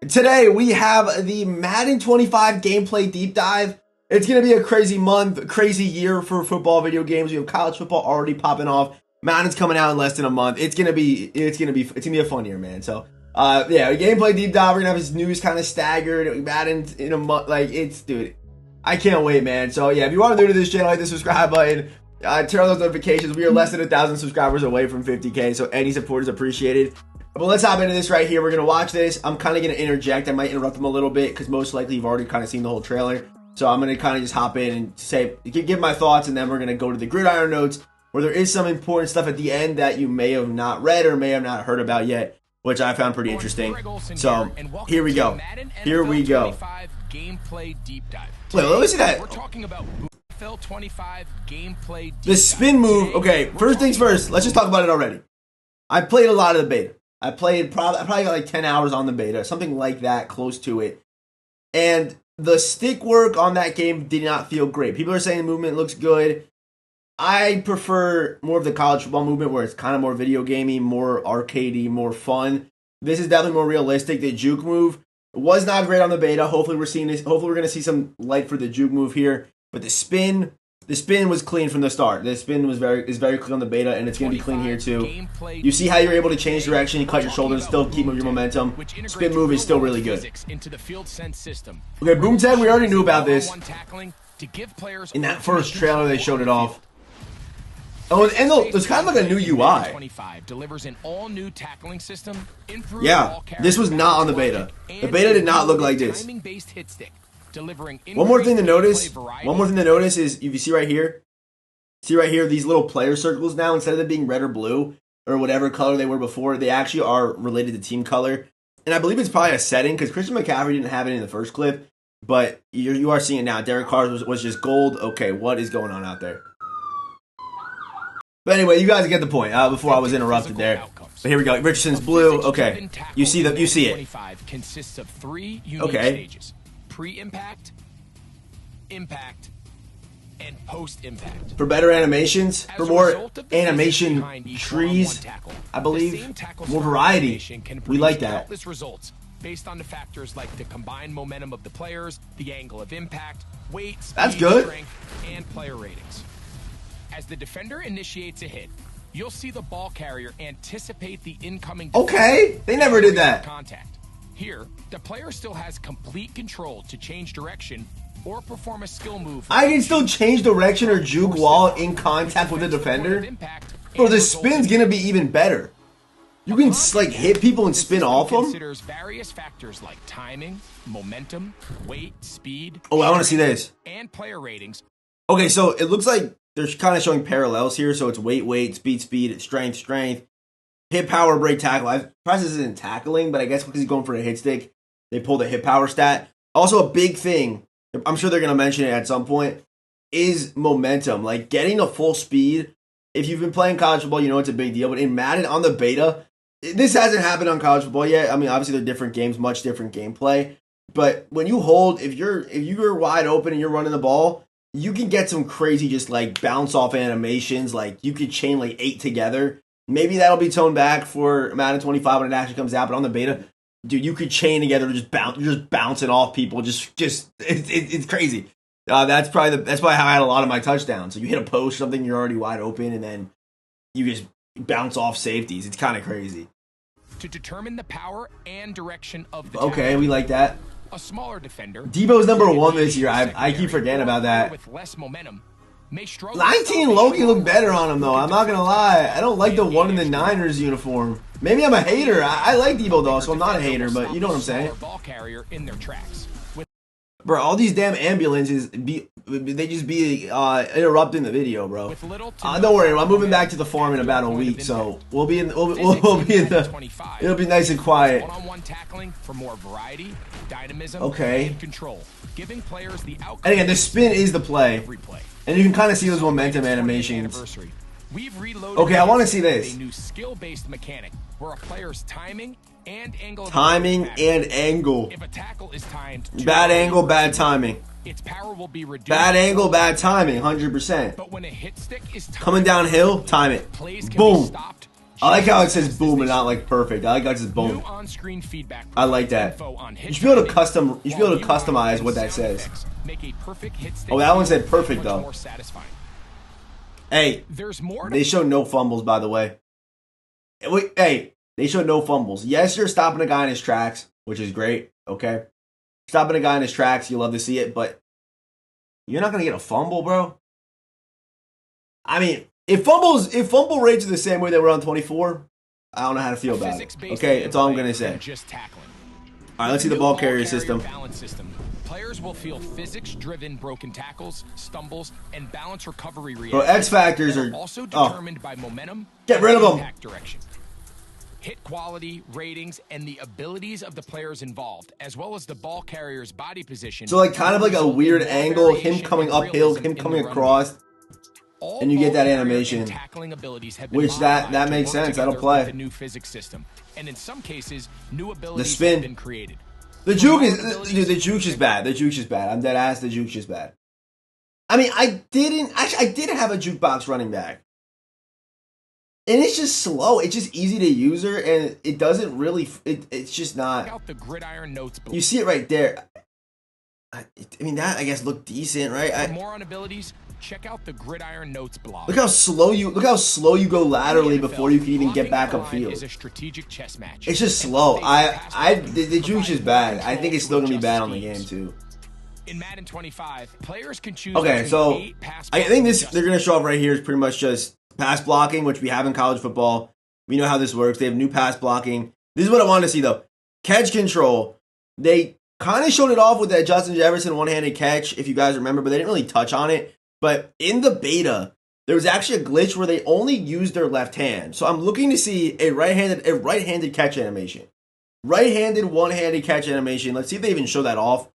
Today we have the Madden 25 gameplay deep dive. It's going to be a crazy month, crazy year for football video games. We have college football already popping off. Madden's coming out in less than a month. It's gonna be a fun year, man. So yeah, gameplay deep dive. We're gonna have his news kind of staggered. Madden in a month, dude. I can't wait, man. So yeah, if you are new to this channel, hit the subscribe button. Turn on those notifications. We are less than 1,000 subscribers away from 50K, so any support is appreciated. But let's hop into this right here. We're going to watch this. I'm kind of going to interject. I might interrupt them a little bit because most likely you've already kind of seen the whole trailer. So I'm going to kind of just hop in and give my thoughts, and then we're going to go to the gridiron notes where there is some important stuff at the end that you may have not read or may have not heard about yet, which I found pretty interesting. So here we go. Here we go. Gameplay deep dive. Wait, let me see that. We're talking about NFL 25 gameplay deep dive. The spin move. Okay, first things first. Let's just talk about it already. I played a lot of the beta. I probably got like 10 hours on the beta, something like that, close to it. And the stick work on that game did not feel great. People are saying the movement looks good. I prefer more of the college football movement where it's kind of more video gamey, more arcadey, more fun. This is definitely more realistic. The juke move was not great on the beta. Hopefully we're seeing this. Hopefully we're going to see some light for the juke move here. But the spin was clean from the start. The spin is very clean on the beta, and it's going to be clean here too. You see how you're able to change direction, you cut your shoulders, still keep your momentum. Spin move is still really good. Okay, boom tag, we already knew about this. In that first trailer, they showed it off. Oh, and there's kind of like a new UI. Yeah, this was not on the beta. The beta did not look like this. One more thing to notice is, if you see right here, these little player circles now, instead of them being red or blue or whatever color they were before, they actually are related to team color. And I believe it's probably a setting because Christian McCaffrey didn't have it in the first clip, but you are seeing it now. Derek Carr was just gold. Okay, what is going on out there? But anyway, you guys get the point. Before I was interrupted there. But here we go. Richardson's blue. Okay, you see it. Consists of 3 unique stages: pre-impact, impact, and post-impact. For better animations, for more animation trees, I believe, more variety. We like that. Results based on the factors like the combined momentum of the players, the angle of impact, weight, speed, strength, and player ratings. As the defender initiates a hit, you'll see the ball carrier anticipate the incoming. Okay, they never did that. Contact. Here, the player still has complete control to change direction or perform a skill move. I can still change direction or juke while in contact with the defender. Bro, the spin's gonna be even better. You can like hit people and spin off them. Considers various factors like timing, momentum, weight, speed. Oh, I want to see this. And player ratings. Okay, so it looks like they're kind of showing parallels here. So it's weight, speed, strength, hit power, break, tackle. I probably this isn't tackling, but I guess because he's going for a hit stick, they pulled a hit power stat. Also, a big thing, I'm sure they're going to mention it at some point, is momentum. Like getting a full speed. If you've been playing college football, you know it's a big deal. But in Madden on the beta, this hasn't happened on college football yet. I mean, obviously they're different games, much different gameplay. But when you hold, if you're wide open and you're running the ball, you can get some crazy just like bounce off animations. Like you could chain like 8 together. Maybe that'll be toned back for Madden 25 when it actually comes out. But on the beta, dude, you could chain together just bouncing off people. It's crazy. That's probably how I had a lot of my touchdowns. So you hit a post, something, you're already wide open, and then you just bounce off safeties. It's kind of crazy. To determine the power and direction of the okay, we like that. A smaller defender. Debo's #1 this year. I keep forgetting about that. With less momentum, may struggle. 19 Loki looked better on him though. I'm not gonna lie. I don't like the one in the Niners uniform. Maybe I'm a hater. I like Debo though, so I'm not a hater. But you know what I'm saying. Ball carrier in their tracks. Bro, all these damn ambulances they just be interrupting the video, bro. Don't worry, I'm moving back to the farm in about a week, so we'll be in the it'll be nice and quiet. One-on-one tackling for more variety, dynamism, okay. And control, giving players the outcome. And again, the spin is the play, and you can kind of see those momentum animations. We've reloaded. Okay, I want to see this. A new skill-based mechanic where a player's timing and angle. If a tackle is timed. Bad angle, bad timing. Its power will be reduced. Bad angle, bad timing, 100%. But when a hit stick is coming downhill, time it. Boom. I like how it says boom and not like perfect. I like how it says boom. On-screen feedback. I like that. You should be able to custom. You should be able to customize what that says. Oh, that one said perfect though. Hey, they show no fumbles, by the way. Hey, they show no fumbles. Yes, you're stopping a guy in his tracks, which is great. Okay, stopping a guy in his tracks, you love to see it, but you're not gonna get a fumble, bro. I mean, if fumble rates are the same way they were on 24, I don't know how to feel about it. Okay, that's all I'm gonna say. All right, let's see the ball carrier system. Players will feel physics-driven broken tackles, stumbles, and balance recovery reactions. Bro, X factors are also determined by momentum. Get rid of them. Direction. Hit quality, ratings, and the abilities of the players involved, as well as the ball carrier's body position. So like kind of like a weird angle, him coming uphill, him coming across. And you get that animation, which that makes sense. That'll play. The new physics system, and in some cases, new abilities the spin have been created. The juke is dude. The juke is bad. The juke is bad. I'm dead ass. The juke is bad. I mean, I did have a jukebox running back, and it's just slow. It's just easy to use her, and it doesn't really. It's just not. The gridiron notes. You see it right there. I mean, that I guess looked decent, right? For more on abilities. Check out the Gridiron Notes blog. Look how slow you go laterally before you can even get back upfield. Is a strategic chess match. It's just slow. The juke's just bad. I think it's still gonna be bad on the game too. In Madden 25, players can choose. Okay, so I think they're gonna show off right here is pretty much just pass blocking, which we have in college football. We know how this works. They have new pass blocking. This is what I wanted to see though. Catch control. They kind of showed it off with that Justin Jefferson one-handed catch, if you guys remember, but they didn't really touch on it. But in the beta, there was actually a glitch where they only used their left hand. So I'm looking to see a right-handed catch animation. Right-handed, one-handed catch animation. Let's see if they even show that off.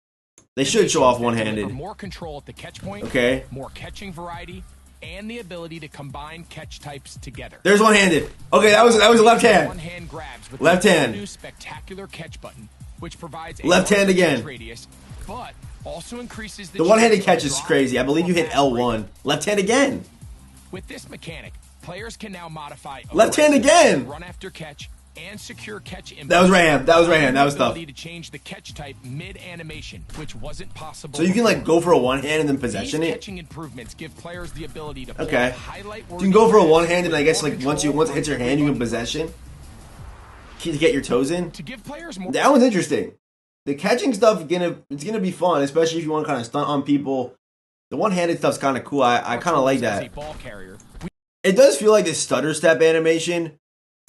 They should show off one-handed. More control at the catch point. Okay. More catching variety and the ability to combine catch types together. There's one-handed. Okay, that was a left hand. One-hand grabs with left hand. New spectacular catch button, which provides a left hand again. Radius, but also increases the one-handed catch is crazy. I believe you hit L1. Left hand again. With this mechanic, players can now modify left hand again. Run after catch and secure catch inputs. That was right hand. That was right hand. That was tough. To change the catch type mid-animation, which wasn't possible. So you can like go for a one hand and then possession it. Catching improvements give players the ability to highlight. You can go for a one hand and I guess like once it hits your hand, you can possession to get your toes in. To give players more. That one's interesting. The catching stuff it's gonna be fun, especially if you want to kind of stunt on people. The one-handed stuff's kind of cool. I kind of like that. It does feel like this stutter step animation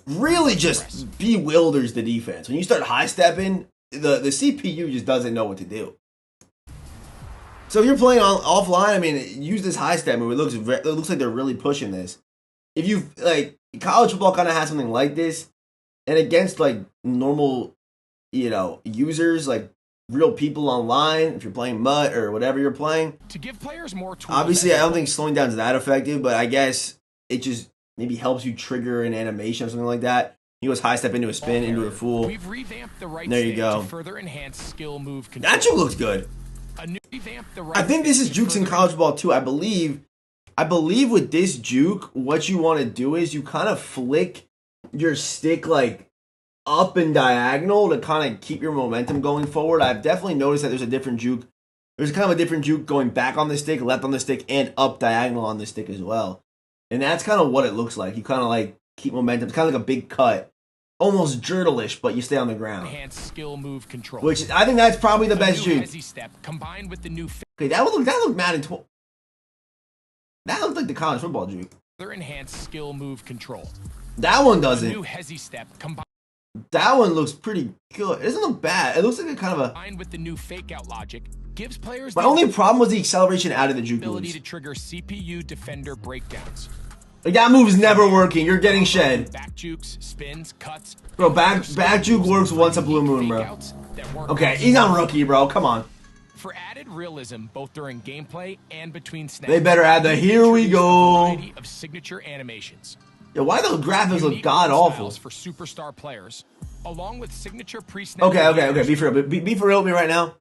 really just bewilders the defense. When you start high stepping, the CPU just doesn't know what to do. So if you're playing offline, I mean, use this high step move. It looks like they're really pushing this. If you like college football, kind of has something like this, and against like normal, users, like real people online, if you're playing MUT or whatever you're playing. To give players more tools. Obviously, I don't think slowing down is that effective, but I guess it just maybe helps you trigger an animation or something like that. He goes high step into a spin, into a full. We've revamped the right there you go. To further enhance skill move control. That juke looks good. I think this is jukes in college ball too. I believe with this juke, what you want to do is you kind of flick your stick like up and diagonal to kind of keep your momentum going forward. I've definitely noticed that there's a different juke. There's kind of a different juke going back on the stick, left on the stick, and up diagonal on the stick as well. And that's kind of what it looks like. You kind of like keep momentum. It's kind of like a big cut. Almost Jurtle-ish, but you stay on the ground. Enhanced skill move control. Which I think that's probably the best juke. Step combined with the new okay, that looked Madden 12. That looked like the college football juke. Further enhanced skill move control. That one doesn't. New hezzy step combined. That one looks pretty good. It doesn't look bad. It looks like a kind of a. Combined with the new fake out logic, gives players. My only problem was the acceleration out of the juke ability moves. To trigger CPU defender breakdowns. Like that move is never working. You're getting shed. Back jukes, spins, cuts. Bro, back juke works once a blue moon, bro. Okay, he's on rookie, bro. Come on. For added realism, both during gameplay and between snaps, they better add the here we go of signature animations. Yeah, why the graphics look god awful for superstar players, along with signature pre-snap. Okay. Be for real. Be for real with me right now.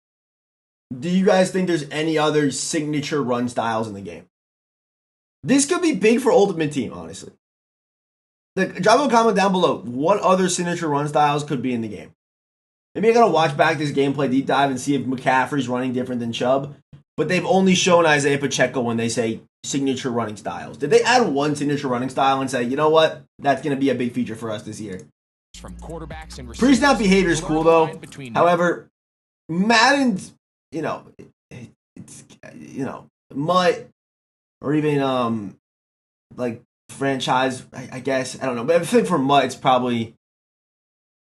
Do you guys think there's any other signature run styles in the game? This could be big for Ultimate Team, honestly. Drop a comment down below. What other signature run styles could be in the game? Maybe I gotta watch back this gameplay deep dive and see if McCaffrey's running different than Chubb. But they've only shown Isaiah Pacheco when they say signature running styles. Did they add one signature running style and say, you know what, that's going to be a big feature for us this year? From quarterbacks and pre-snap behavior is cool though. However, Madden's, it's Mutt or even like franchise, I guess. I don't know, but I think for Mutt, it's probably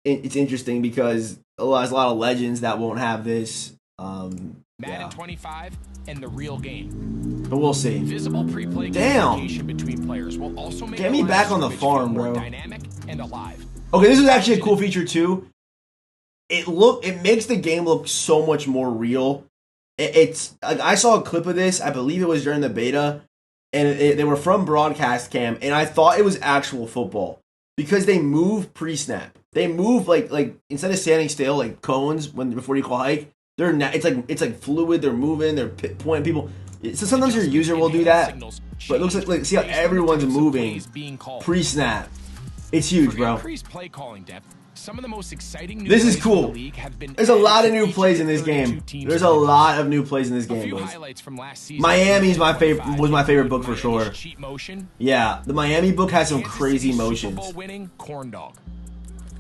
it's interesting because there's a lot of legends that won't have this. Madden 25 and the real game. But we'll see. Visible pre-play communication between players will also make get me back on the farm, bro. Dynamic and alive. Okay, this is actually a cool feature too. It makes the game look so much more real. It's like I saw a clip of this. I believe it was during the beta, and they were from broadcast cam, and I thought it was actual football because they move pre-snap. They move like instead of standing still like cones before you call hike. It's like fluid. They're moving. They're pointing people. So sometimes your user will do that, but it looks like see how everyone's moving pre-snap. It's huge, bro. Some of the most exciting this is cool. There's a lot of new plays in this game. There's a lot of new plays in this game. Miami's was my favorite book for sure. Yeah, the Miami book has some crazy motions.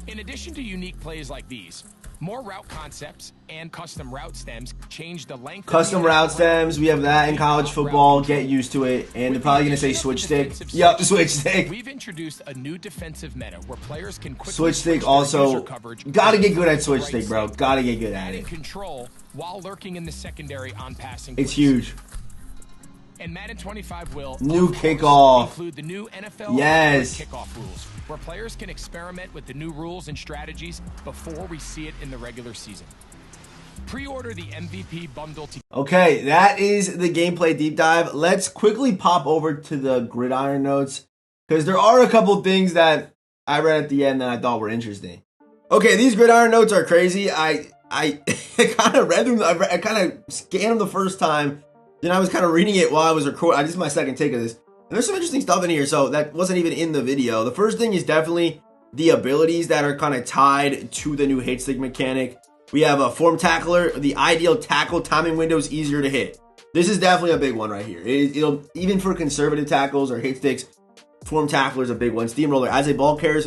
In addition to unique plays like these, more route concepts and custom route stems change the length. Custom route stems, we have that in college football. Get used to it. And they're probably going to say switch stick. Yep, switch stick. We've introduced a new defensive meta where players can quickly switch stick also. Got to get good at switch stick, bro. Got to get good at it. Control while lurking in the secondary on passing. It's huge. And Madden 25 will new kickoff include the new NFL kickoff rules, where players can experiment with the new rules and strategies before we see it in the regular season. Pre-order the MVP bundle. Okay, that is the gameplay deep dive. Let's quickly pop over to the gridiron notes because there are a couple things that I read at the end that I thought were interesting. Okay, these gridiron notes are crazy. I kind of read them. I kind of scanned them the first time. Then I was kind of reading it while I was recording. This is my second take of this. And there's some interesting stuff in here, so that wasn't even in the video. The first thing is definitely the abilities that are kind of tied to the new hit stick mechanic. We have a form tackler. The ideal tackle timing window is easier to hit. This is definitely a big one right here. It'll even for conservative tackles or hit sticks, form tackler is a big one. Steamroller as a ball carrier,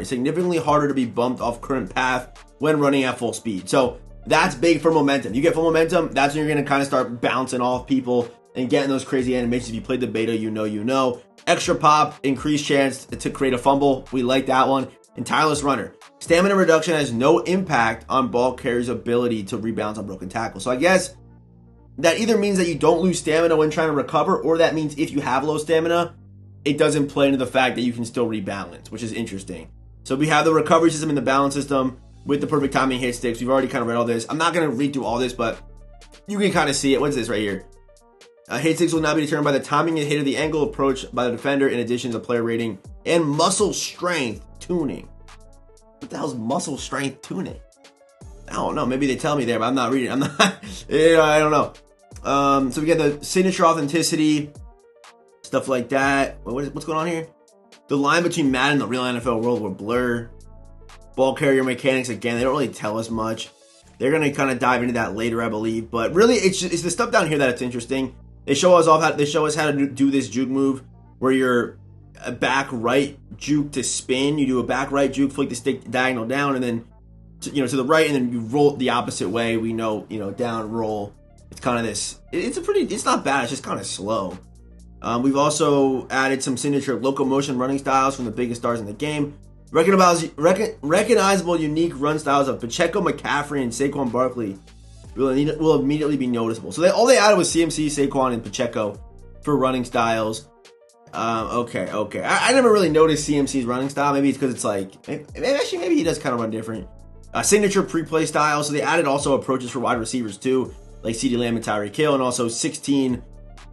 significantly harder to be bumped off current path when running at full speed. So that's big for momentum. You get full momentum, that's when you're going to kind of start bouncing off people and getting those crazy animations. If you played the beta, you know. Extra pop, increased chance to create a fumble. We like that one. And tireless runner. Stamina reduction has no impact on ball carrier's ability to rebound on broken tackles. So I guess that either means that you don't lose stamina when trying to recover, or that means if you have low stamina, it doesn't play into the fact that you can still rebalance, which is interesting. So we have the recovery system and the balance system with the perfect timing hit sticks. We've already kind of read all this. I'm not going to read through all this, but you can kind of see it. What's this right here? Hit sticks will now be determined by the timing and hit of the angle approach by the defender, in addition to player rating and muscle strength tuning. What the hell's muscle strength tuning? I don't know. Maybe they tell me there, but I'm not reading. I'm not. I don't know. So we got the signature authenticity, stuff like that. What's going on here? The line between Madden and the real NFL world will blur. Ball carrier mechanics, again, they don't really tell us much. They're going to kind of dive into that later, I believe. But really, it's the stuff down here that it's interesting. They show us how to do this juke move where you're a back right juke to spin. You do a back right juke, flick the stick diagonal down, and then to the right, and then you roll it the opposite way. We know, down roll. It's kind of this. It's not bad. It's just kind of slow. We've also added some signature locomotion running styles from the biggest stars in the game. Recognizable, unique run styles of Pacheco, McCaffrey, and Saquon Barkley will immediately be noticeable. So all they added was CMC, Saquon, and Pacheco for running styles. Okay. I never really noticed CMC's running style. Maybe it's because it's like maybe he does kind of run different. Signature pre-play style. So they added also approaches for wide receivers too, like CeeDee Lamb and Tyreek Hill, and also 16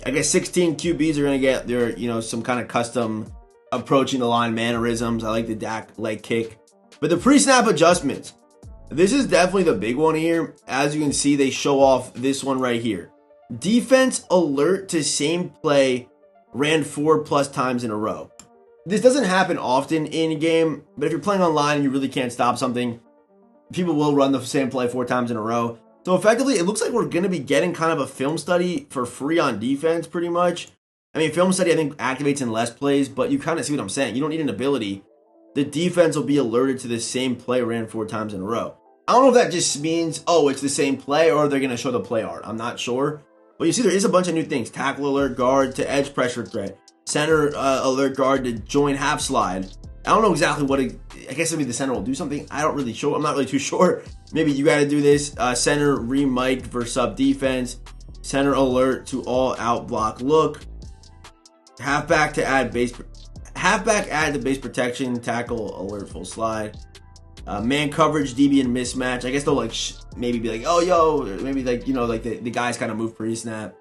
QBs are gonna get their some kind of custom approaching the line mannerisms. I like the Dak leg kick. But the pre-snap adjustments, this is definitely the big one here. As you can see, they show off this one right here. Defense alert to same play ran 4+ times in a row. this doesn't happen often in game, but if you're playing online and you really can't stop something, people will run the same play 4 times in a row. So effectively, it looks like we're going to be getting kind of a film study for free on defense, pretty much. I mean, film study, I think, activates in less plays, but you kind of see what I'm saying. You don't need an ability. The defense will be alerted to the same play ran 4 times in a row. I don't know if that just means, oh, it's the same play, or they're going to show the play art. I'm not sure. But you see, there is a bunch of new things. Tackle alert guard to edge pressure threat. Center alert guard to join half slide. I don't know exactly what I guess maybe the center will do something. I'm not really too sure. Maybe you got to do this. Center re-mic'd for sub defense. Center alert to all out block look. Halfback add to base protection. Tackle alert full slide. Man coverage DB and mismatch. I guess they'll like maybe be like, oh yo, maybe like, you know, like the guys kind of move pre-snap.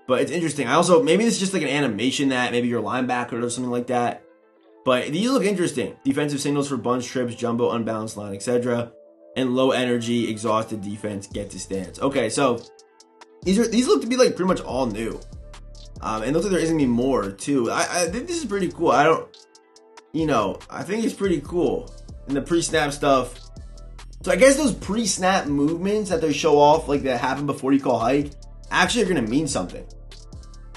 But it's interesting. Maybe this is just like an animation that maybe your linebacker or something like that. But these look interesting. Defensive signals for bunch trips, jumbo, unbalanced line, etc. And low energy, exhausted defense, get to stance. Okay, so these look to be like pretty much all new. And it looks like there isn't any more too. I think this is pretty cool. I think it's pretty cool. And the pre-snap stuff. So I guess those pre-snap movements that they show off, like that happen before you call hike, actually are going to mean something.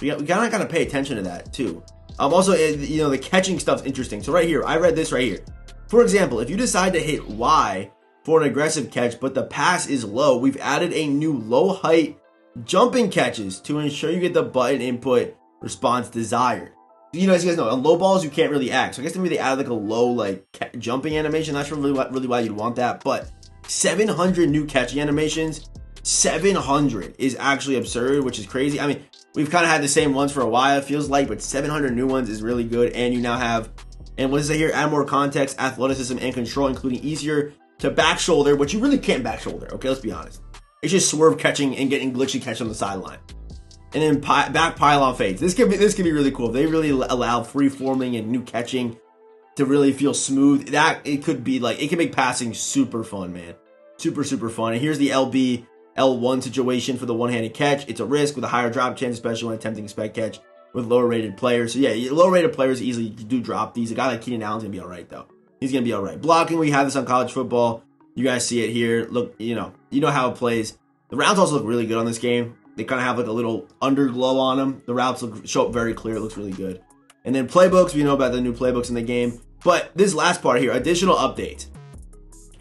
We gotta pay attention to that too. Also, the catching stuff's interesting. So right here, I read this right here. For example, if you decide to hit Y for an aggressive catch, but the pass is low, we've added a new low height jumping catches to ensure you get the button input response desired. You know, as you guys know, on low balls, you can't really act. So I guess maybe they added like a low, like jumping animation. Not sure really why you'd want that, but 700 new catching animations. 700 is actually absurd, which is crazy. I mean, we've kind of had the same ones for a while, it feels like, but 700 new ones is really good. And you now have, and what does it here? Add more context, athleticism, and control, including easier to back shoulder, which you really can't back shoulder. Okay, let's be honest. It's just swerve catching and getting glitchy catch on the sideline. And then back pylon fades. This could be really cool. If they really allow free forming and new catching to really feel smooth, it can make passing super fun, man. Super fun. And here's the L1 situation for the one-handed catch. It's a risk with a higher drop chance, especially when attempting a spec catch with lower rated players. So yeah, lower rated players easily do drop these. A guy like Keenan Allen's gonna be all right though. He's gonna be all right. Blocking, we have this on college football. You guys see it here. Look, you know how it plays. The routes also look really good on this game. They kind of have like a little underglow on them. The routes show up very clear. It looks really good. And then playbooks, we know about the new playbooks in the game. But this last part here, additional updates.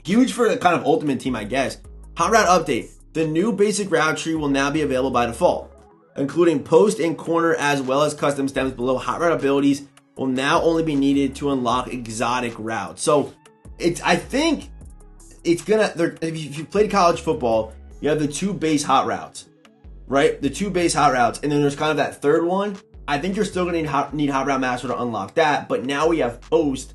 Huge for the kind of ultimate team, I guess. Hot route update. The new basic route tree will now be available by default, including post and corner as well as custom stems below. Hot route abilities will now only be needed to unlock exotic routes. So I think it's gonna, if you played college football, you have the 2 base hot routes, right? The 2 base hot routes, and then there's kind of that third one. I think you're still gonna need hot route master to unlock that, but now we have post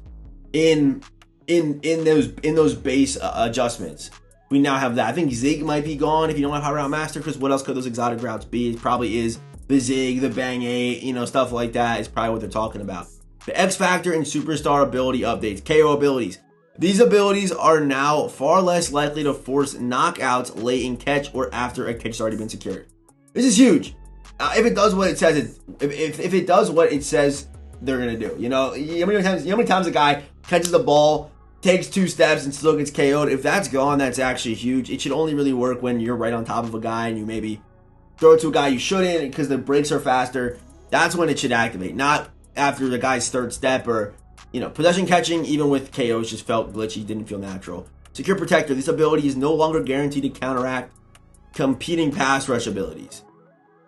in those base adjustments. We now have that. I think Zig might be gone if you don't have hot route master, because what else could those exotic routes be? It probably is the Zig, the Bang 8, stuff like that is probably what they're talking about. The X Factor and Superstar ability updates, KO abilities. These abilities are now far less likely to force knockouts late in catch or after a catch has already been secured. This is huge. If it does what it says, if it does what it says they're gonna do, how many times a guy catches the ball, takes 2 steps and still gets KO'd. If that's gone, that's actually huge. It should only really work when you're right on top of a guy and you maybe throw it to a guy you shouldn't because the breaks are faster. That's when it should activate, not after the guy's third step or, possession catching, even with KOs, just felt glitchy, didn't feel natural. Secure Protector. This ability is no longer guaranteed to counteract competing pass rush abilities.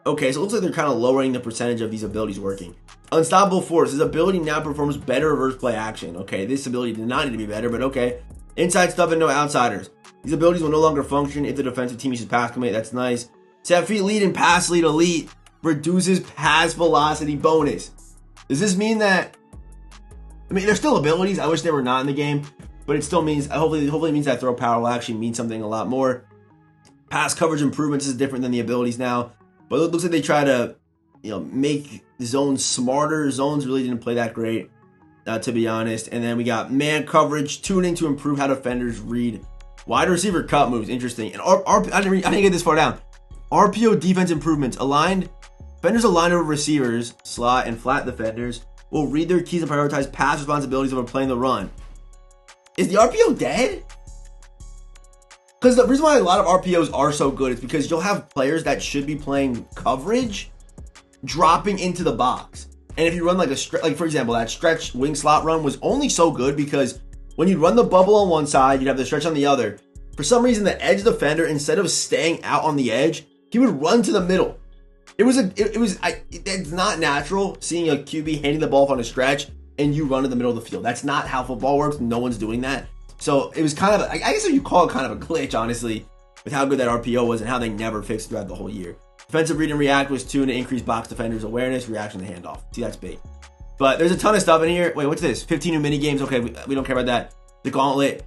Okay, so it looks like they're kind of lowering the percentage of these abilities working. Unstoppable Force. This ability now performs better reverse play action. Okay, this ability did not need to be better, but okay. Inside stuff and no outsiders. These abilities will no longer function if the defensive team uses pass commit. That's nice. 7 feet lead and pass lead elite reduces pass velocity bonus. Does this mean that, there's still abilities. I wish they were not in the game, but it still means, hopefully it means that throw power will actually mean something a lot more. Pass coverage improvements is different than the abilities now, but it looks like they try to, make zones smarter. Zones really didn't play that great, to be honest. And then we got man coverage tuning to improve how defenders read wide receiver cut moves. Interesting. And I didn't get this far down. RPO defense improvements. Defenders aligned over receivers, slot, and flat defenders will read their keys and prioritize pass responsibilities over playing the run. Is the RPO dead? Because the reason why a lot of RPOs are so good is because you'll have players that should be playing coverage dropping into the box. And if you run like a stretch, like for example, that stretch wing slot run was only so good because when you run the bubble on one side, you'd have the stretch on the other. For some reason, the edge defender, instead of staying out on the edge, he would run to the middle. It's not natural seeing a QB handing the ball on a stretch and you run in the middle of the field. That's not how football works. No one's doing that. So it was kind of, I guess you call it kind of a glitch, honestly, with how good that RPO was and how they never fixed throughout the whole year. Defensive read and react was tuned to increase box defenders' awareness, reaction to handoff. See, that's big. But there's a ton of stuff in here. Wait, what's this? 15 new mini games. Okay, we don't care about that. The gauntlet.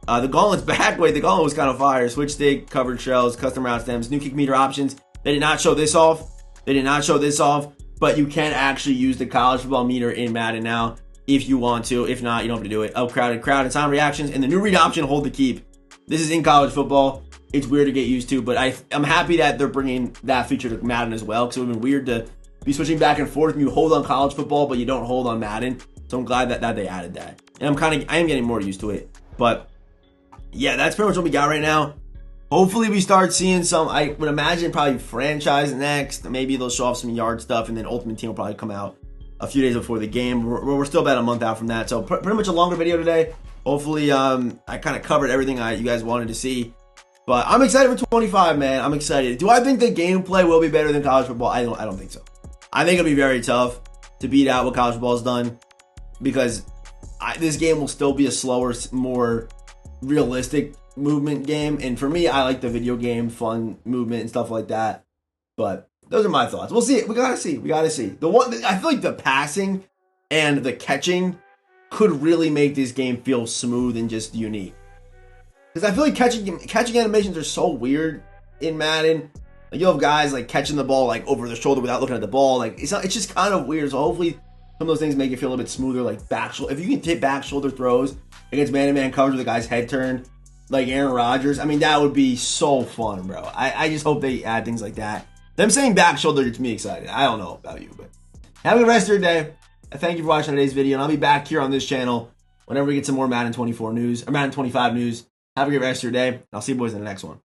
The gauntlet's back. Wait, the gauntlet was kind of fire. Switch stick, covered shells, custom route stems, new kick meter options. They did not show this off. But you can actually use the college football meter in Madden now if you want to. If not, you don't have to do it. Crowded crowd and sound reactions. And the new read option, hold the keep. This is in college football. It's weird to get used to, but I'm happy that they're bringing that feature to Madden as well, because it would have been weird to be switching back and forth and you hold on college football, but you don't hold on Madden. So I'm glad that they added that. And I am getting more used to it. But yeah, that's pretty much what we got right now. Hopefully we start seeing some, I would imagine probably franchise next. Maybe they'll show off some yard stuff, and then Ultimate Team will probably come out a few days before the game. We're still about a month out from that. So pretty much a longer video today. Hopefully I kind of covered everything you guys wanted to see. But I'm excited for 25, man. I'm excited. Do I think the gameplay will be better than college football? I don't think so. I think it'll be very tough to beat out what college football has done, because this game will still be a slower, more realistic movement game. And for me, I like the video game fun movement and stuff like that. But those are my thoughts. We'll see. We gotta see. I feel like the passing and the catching could really make this game feel smooth and just unique. Because I feel like catching animations are so weird in Madden. Like, you'll have guys like catching the ball like over their shoulder without looking at the ball. Like, it's just kind of weird. So hopefully some of those things make it feel a little bit smoother. Like back shoulder. If you can take back shoulder throws against man-to-man coverage with a guy's head turned, like Aaron Rodgers, I mean, that would be so fun, bro. I just hope they add things like that. Them saying back shoulder gets me excited. I don't know about you, but have a good rest of your day. Thank you for watching today's video, and I'll be back here on this channel whenever we get some more Madden 24 news or Madden 25 news. Have a great rest of your day. I'll see you boys in the next one.